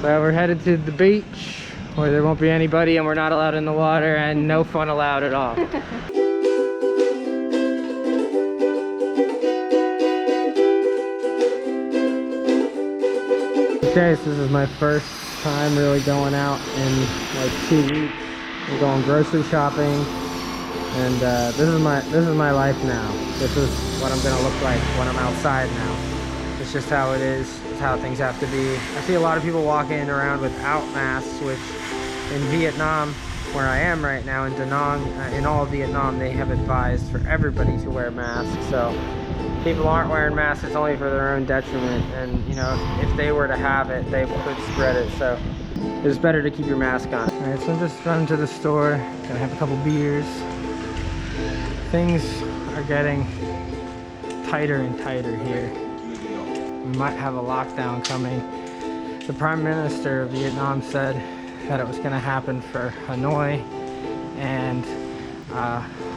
So we're headed to the beach where there won't be anybody and we're not allowed in the water and no fun allowed at all. Okay, so this is my first time really going out in like 2 weeks. I'm going grocery shopping, and this is my life now. This is what I'm gonna look like when I'm outside now. It's just how it is. It's how things have to be. I see a lot of people walking around without masks, which in Vietnam, where I am right now, in Da Nang, in all of Vietnam, they have advised for everybody to wear masks. So people aren't wearing masks, it's only for their own detriment, and you know, if they were to have it, they could spread it, so it's better to keep your mask on. All right, so I'm just running to the store, gonna have a couple beers. Things are getting tighter and tighter here. We might have a lockdown coming. The Prime Minister of Vietnam said that it was gonna happen for Hanoi and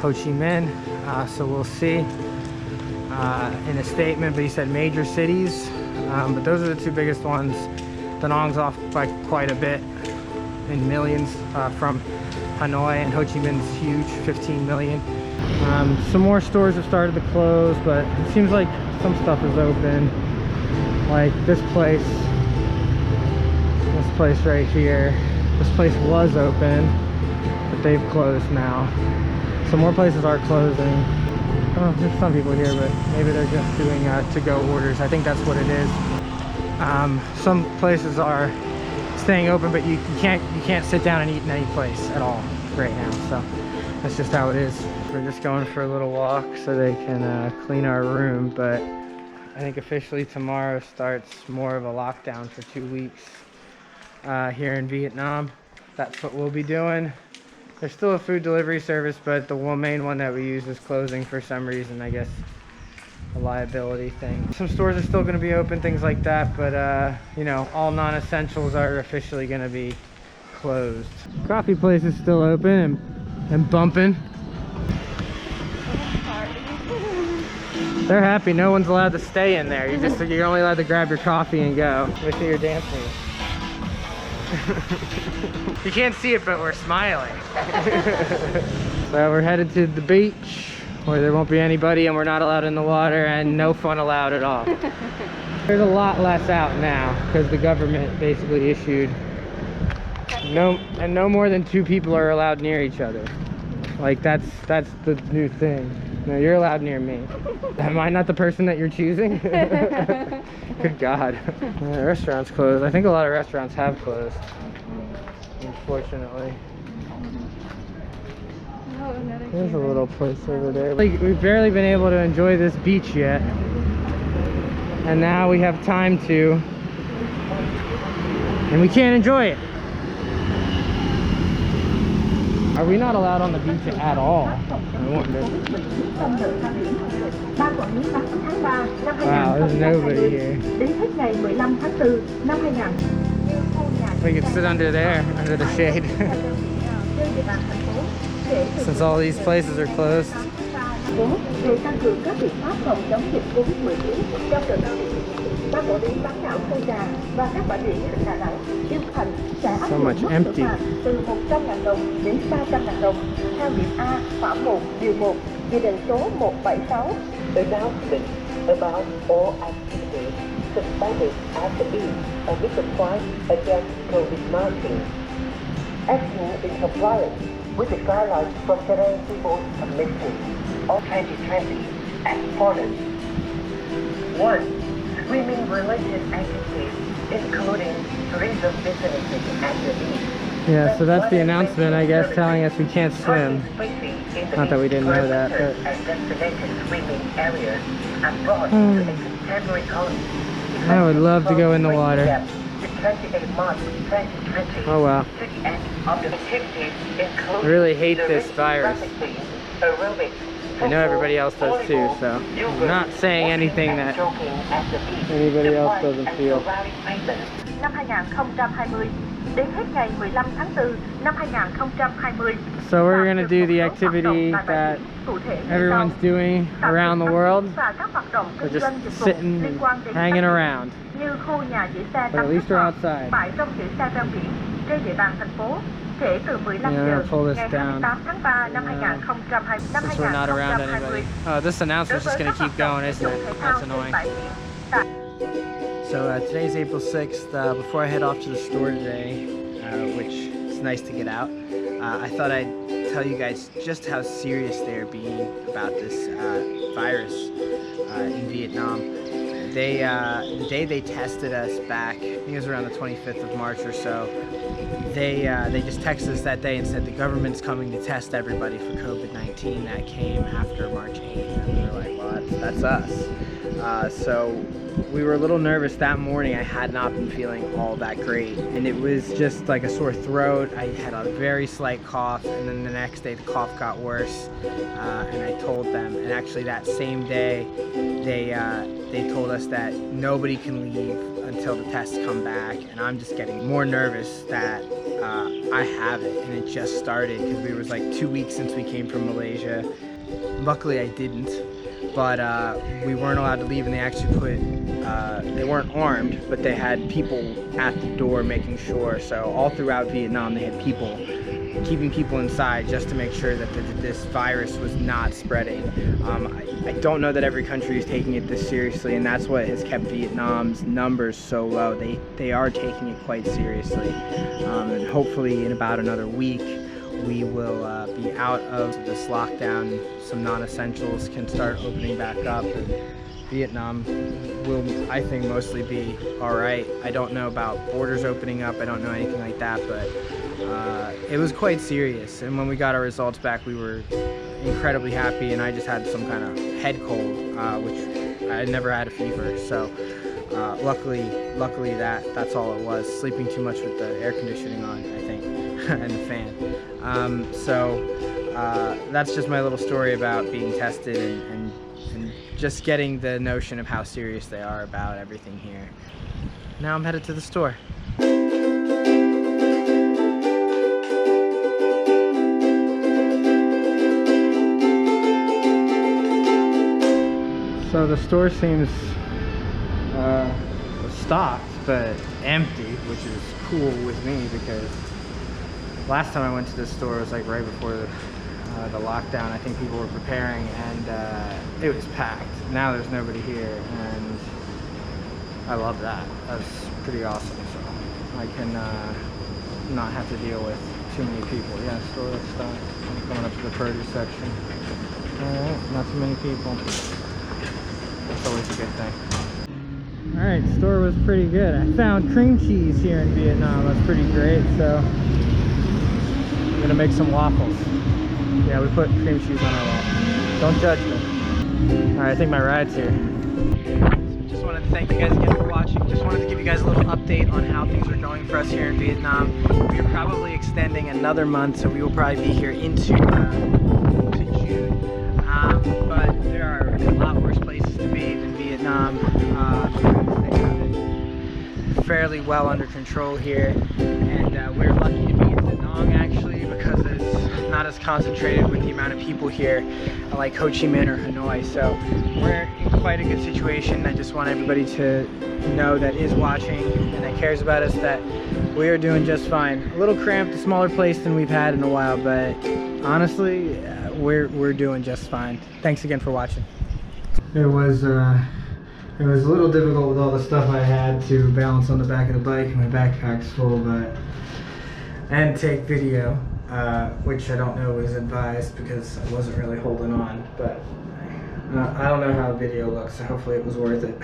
Ho Chi Minh, so we'll see. In a statement, but he said major cities, but those are the two biggest ones. Da Nang's off by quite a bit, in millions, from Hanoi, and Ho Chi Minh's huge, 15 million. Some more stores have started to close, but it seems like some stuff is open, like this place right here. This place was open, but they've closed now. So more places are closing. Oh, there's some people here, but maybe they're just doing to-go orders. I think that's what it is. Some places are staying open, but you can't sit down and eat in any place at all right now. So that's just how it is. We're just going for a little walk so they can clean our room. But I think officially tomorrow starts more of a lockdown for 2 weeks here in Vietnam. That's what we'll be doing. There's still a food delivery service, but the main one that we use is closing for some reason, I guess a liability thing. Some stores are still going to be open, things like that, but you know, all non-essentials are officially going to be closed. Coffee place is still open and bumping. They're happy. No one's allowed to stay in there. You're only allowed to grab your coffee and go. Let me see your dance move. You can't see it, but we're smiling. So we're headed to the beach where there won't be anybody and we're not allowed in the water and no fun allowed at all. There's a lot less out now because the government basically issued no more than 2 people are allowed near each other. Like that's the new thing. No, you're allowed near me. Am I not the person that you're choosing? Good God. The restaurant's closed. I think a lot of restaurants have closed, unfortunately. There's a little place over there. Like, we've barely been able to enjoy this beach yet, and now we have time to, and we can't enjoy it. Are we not allowed on the beach at all? I wonder. Wow, there's nobody here. We could sit under there, under the shade. Since all these places are closed. So much empty. Announcement about all activities suspended at the beach amid the fight against Covid-19. Acting in compliance with the guidelines from Federal People's Commission of 2020 as follows. 1. Swimming-related activities, including tourism businesses at the beach. Yeah, so that's the announcement, I guess, telling us we can't swim. Not that we didn't know that, but... I would love to go in the water. Oh well. I really hate this virus. I know everybody else does too, so I'm not saying anything that anybody else doesn't feel. Năm 2020, đến hết ngày 15 tháng 4 năm 2020. So we're gonna do the activity that everyone's doing around the world. We're just sitting and hanging around. Như khu nhà giữ xe But at least we're outside. bãi trông giữ xe ven biển trên địa bàn thành phố kể từ 15 giờ ngày 28 tháng 3 năm 2020. Since we're not around anybody. Oh, this announcer's just gonna keep going, isn't it? That's annoying. So today's April 6th. Before I head off to the store today, which is nice to get out, I thought I'd tell you guys just how serious they're being about this virus in Vietnam. The day they tested us back, I think it was around the 25th of March or so, they just texted us that day and said the government's coming to test everybody for COVID-19. That came after March 8th, and we were like, well, that's us. So we were a little nervous that morning. I had not been feeling all that great, and it was just like a sore throat. I had a very slight cough, and then the next day the cough got worse, and I told them, and actually that same day they told us that nobody can leave until the tests come back, and I'm just getting more nervous that I have it, and it just started because it was like 2 weeks since we came from Malaysia. Luckily I didn't, but we weren't allowed to leave, and they actually put they weren't armed, but they had people at the door making sure. So all throughout Vietnam they had people keeping people inside just to make sure that this virus was not spreading. I don't know that every country is taking it this seriously, and that's what has kept Vietnam's numbers so low. They are taking it quite seriously, and hopefully in about another week we will be out of this lockdown. Some non-essentials can start opening back up, and Vietnam will, I think, mostly be all right. I don't know about borders opening up. I don't know anything like that, but it was quite serious. And when we got our results back, we were incredibly happy, and I just had some kind of head cold, which I had never had a fever. So luckily that's all it was. Sleeping too much with the air conditioning on, I think, and the fan. That's just my little story about being tested and just getting the notion of how serious they are about everything here. Now I'm headed to the store. So the store seems stocked but empty, which is cool with me because last time I went to this store it was like right before the lockdown. I think people were preparing, and it was packed. Now there's nobody here, and I love that. That's pretty awesome. So I can not have to deal with too many people. Yeah, store looks stocked. I'm coming up to the produce section. Alright, not too many people. That's always a good thing. Alright, store was pretty good. I found cream cheese here in Vietnam. That's pretty great. So I'm gonna make some waffles. Yeah, we put cream cheese on our waffles. Don't judge me. Alright, I think my ride's here. So just wanted to thank you guys again for watching. Just wanted to give you guys a little update on how things are going for us here in Vietnam. We're probably extending another month, so we will probably be here into June. But there are a lot worse places to be than Vietnam. They have it fairly well under control here, and we're lucky to be in Da Nang actually, because it's not as concentrated with the amount of people here like Ho Chi Minh or Hanoi. So we're in quite a good situation. I just want everybody to know that is watching and that cares about us that we are doing just fine. A little cramped, a smaller place than we've had in a while, but honestly we're doing just fine. Thanks again for watching. It was a little difficult with all the stuff I had to balance on the back of the bike, and my backpack's full, and take video, which I don't know was advised because I wasn't really holding on, but I don't know how video looks, so hopefully it was worth it.